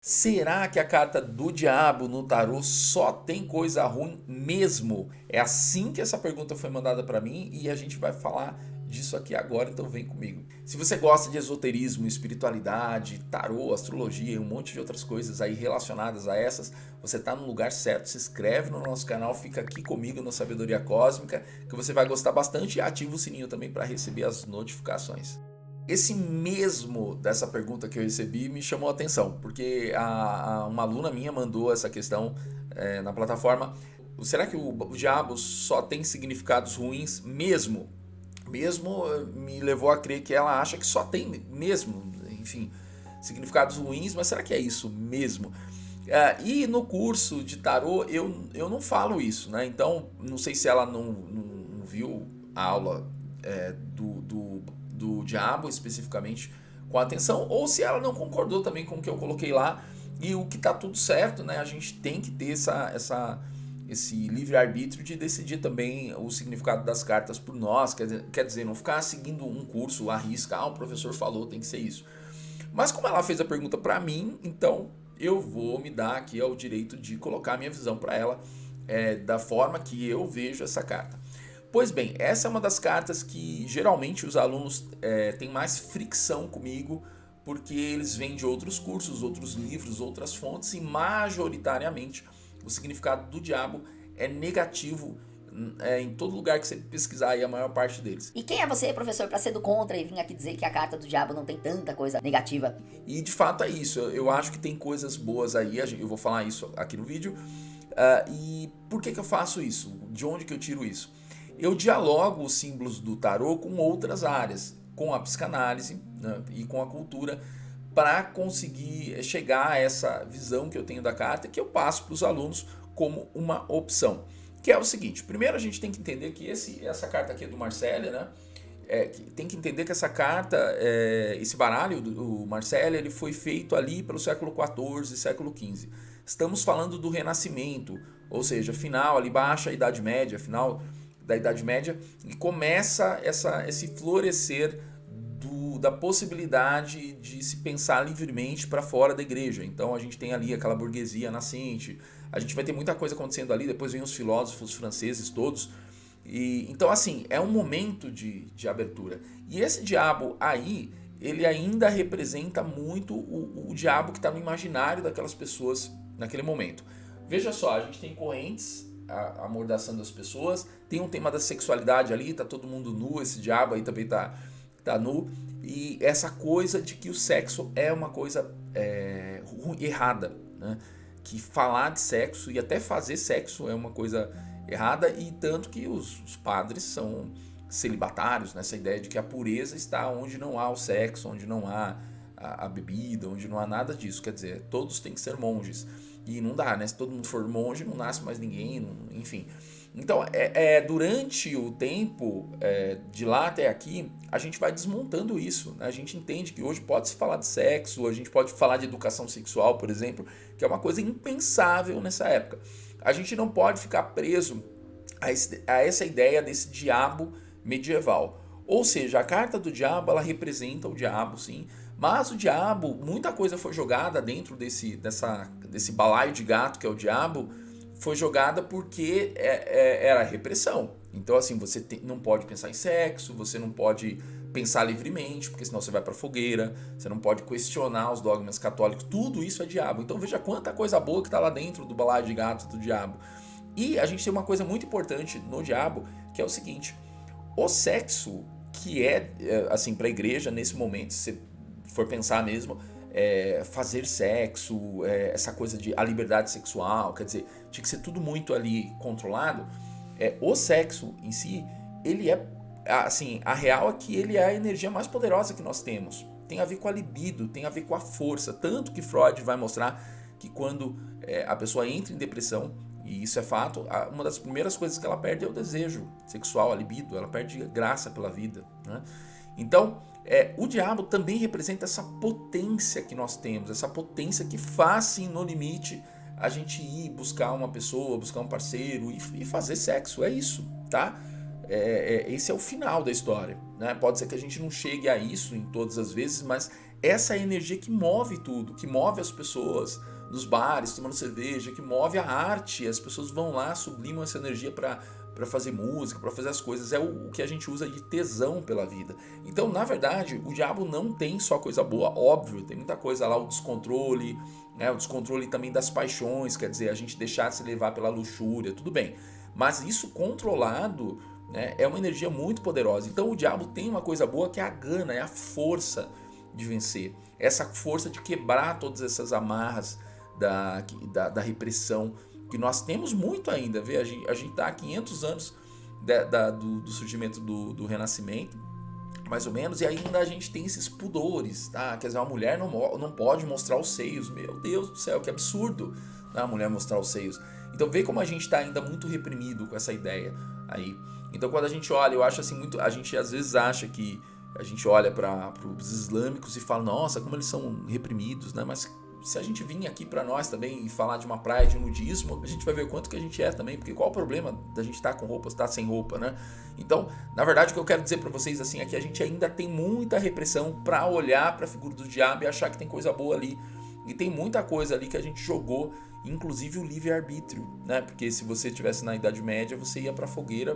Será que a carta do diabo no tarô só tem coisa ruim mesmo? É assim que essa pergunta foi mandada para mim e a gente vai falar disso aqui agora, então vem comigo. Se você gosta de esoterismo, espiritualidade, tarô, astrologia e um monte de outras coisas aí relacionadas a essas, você está no lugar certo. Se inscreve no nosso canal, fica aqui comigo no Sabedoria Cósmica, que você vai gostar bastante, e ativa o sininho também para receber as notificações. Esse mesmo dessa pergunta que eu recebi me chamou a atenção, porque uma aluna minha mandou essa questão na plataforma. Será que o diabo só tem significados ruins mesmo? Mesmo me levou a crer que ela acha que só tem mesmo, enfim, significados ruins, mas será que é isso mesmo? E no curso de tarô eu não falo isso, né? Então não sei se ela não viu a aula do diabo especificamente com atenção, ou se ela não concordou também com o que eu coloquei lá, e o que tá tudo certo, né? A gente tem que ter esse livre-arbítrio de decidir também o significado das cartas por nós, quer dizer, não ficar seguindo um curso à risca, o professor falou, tem que ser isso. Mas como ela fez a pergunta para mim, então eu vou me dar aqui ao direito de colocar a minha visão para ela da forma que eu vejo essa carta. Pois bem, essa é uma das cartas que geralmente os alunos têm mais fricção comigo, porque eles vêm de outros cursos, outros livros, outras fontes, e majoritariamente o significado do diabo é negativo em todo lugar que você pesquisar, aí a maior parte deles. E quem é você, professor, para ser do contra e vir aqui dizer que a carta do diabo não tem tanta coisa negativa? E de fato é isso, eu acho que tem coisas boas aí, eu vou falar isso aqui no vídeo. E por que eu faço isso? De onde que eu tiro isso? Eu dialogo os símbolos do tarô com outras áreas, com a psicanálise, né, e com a cultura, para conseguir chegar a essa visão que eu tenho da carta, que eu passo para os alunos como uma opção. Que é o seguinte, primeiro a gente tem que entender que essa carta aqui é do Marcelle, né? Tem que entender que essa carta, esse baralho do Marcelle, ele foi feito ali pelo século XIV, século XV. Estamos falando do Renascimento, ou seja, final, ali baixa Idade Média, final da Idade Média, e começa esse florescer da possibilidade de se pensar livremente para fora da igreja. Então a gente tem ali aquela burguesia nascente, a gente vai ter muita coisa acontecendo ali, depois vem os filósofos franceses todos. Então assim, é um momento de abertura. E esse diabo aí, ele ainda representa muito o diabo que está no imaginário daquelas pessoas naquele momento. Veja só, a gente tem correntes amordaçando as pessoas, tem um tema da sexualidade ali, tá todo mundo nu, esse diabo aí também tá nu, e essa coisa de que o sexo é uma coisa errada, né? Que falar de sexo e até fazer sexo é uma coisa errada, e tanto que os padres são celibatários, nessa ideia de que a pureza está onde não há o sexo, onde não há a bebida, onde não há nada disso, quer dizer, todos têm que ser monges, e não dá, né? Se todo mundo for monge, não nasce mais ninguém, enfim. Então, durante o tempo, de lá até aqui, a gente vai desmontando isso, né? A gente entende que hoje pode-se falar de sexo, a gente pode falar de educação sexual, por exemplo, que é uma coisa impensável nessa época. A gente não pode ficar preso a essa ideia desse diabo medieval. Ou seja, a carta do diabo, ela representa o diabo, sim, mas o diabo, muita coisa foi jogada dentro desse balaio de gato que é o diabo, foi jogada porque era repressão. Então assim, você não pode pensar em sexo, você não pode pensar livremente, porque senão você vai para fogueira, você não pode questionar os dogmas católicos, tudo isso é diabo. Então veja quanta coisa boa que está lá dentro do balaio de gato do diabo. E a gente tem uma coisa muito importante no diabo, que é o seguinte, o sexo, que assim, para a igreja nesse momento, se você for pensar mesmo, fazer sexo, essa coisa de a liberdade sexual, quer dizer, tinha que ser tudo muito ali controlado. O sexo em si, ele assim, a real é que ele é a energia mais poderosa que nós temos. Tem a ver com a libido, tem a ver com a força, tanto que Freud vai mostrar que quando a pessoa entra em depressão, e isso é fato, uma das primeiras coisas que ela perde é o desejo sexual, a libido, ela perde graça pela vida, né? Então, o diabo também representa essa potência que nós temos, essa potência que faz, sim, no limite, a gente ir buscar uma pessoa, buscar um parceiro e fazer sexo, é isso, tá? Esse é o final da história, né? Pode ser que a gente não chegue a isso em todas as vezes, mas essa é a energia que move tudo, que move as pessoas nos bares, tomando cerveja, que move a arte. As pessoas vão lá, sublimam essa energia para fazer música, para fazer as coisas. É o que a gente usa de tesão pela vida. Então, na verdade, o diabo não tem só coisa boa, óbvio, tem muita coisa lá, o descontrole, né? O descontrole também das paixões, quer dizer, a gente deixar se levar pela luxúria, tudo bem. Mas isso controlado, né, é uma energia muito poderosa. Então o diabo tem uma coisa boa que é a gana, é a força de vencer. Essa força de quebrar todas essas amarras da repressão, que nós temos muito ainda. Vê? A gente está há 500 anos do surgimento do Renascimento, mais ou menos, e ainda a gente tem esses pudores, tá? Quer dizer, uma mulher não pode mostrar os seios. Meu Deus do céu, que absurdo, né? A mulher mostrar os seios. Então vê como a gente está ainda muito reprimido com essa ideia aí. Então quando a gente olha, eu acho assim, muito, a gente às vezes acha que a gente olha para os islâmicos e fala, nossa, como eles são reprimidos, né? Mas se a gente vir aqui para nós também e falar de uma praia de nudismo, a gente vai ver o quanto que a gente é também, porque qual o problema da gente estar com roupa, estar sem roupa, né? Então, na verdade, o que eu quero dizer para vocês assim é que a gente ainda tem muita repressão para olhar para a figura do diabo e achar que tem coisa boa ali. E tem muita coisa ali que a gente jogou, inclusive o livre-arbítrio, né? Porque se você estivesse na Idade Média, você ia para a fogueira,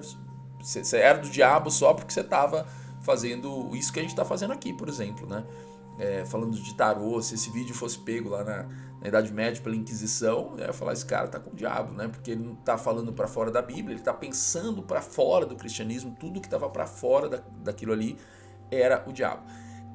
você era do diabo só porque você estava fazendo isso que a gente está fazendo aqui, por exemplo, né? Falando de tarô, se esse vídeo fosse pego lá na Idade Média pela Inquisição, eu ia falar, esse cara tá com o diabo, né? Porque ele não tá falando para fora da Bíblia, ele tá pensando para fora do cristianismo, tudo que estava para fora daquilo ali era o diabo.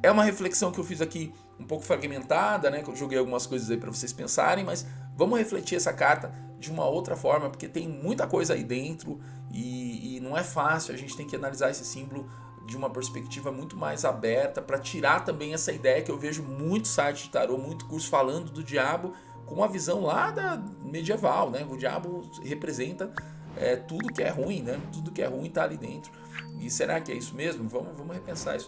É uma reflexão que eu fiz aqui um pouco fragmentada, né? Que eu joguei algumas coisas aí para vocês pensarem, mas vamos refletir essa carta de uma outra forma, porque tem muita coisa aí dentro e não é fácil, a gente tem que analisar esse símbolo de uma perspectiva muito mais aberta, para tirar também essa ideia que eu vejo muito site de tarô, muito curso falando do diabo com uma visão lá da medieval, né? O diabo representa tudo que é ruim, né? Tudo que é ruim está ali dentro. E será que é isso mesmo? Vamos repensar isso daí.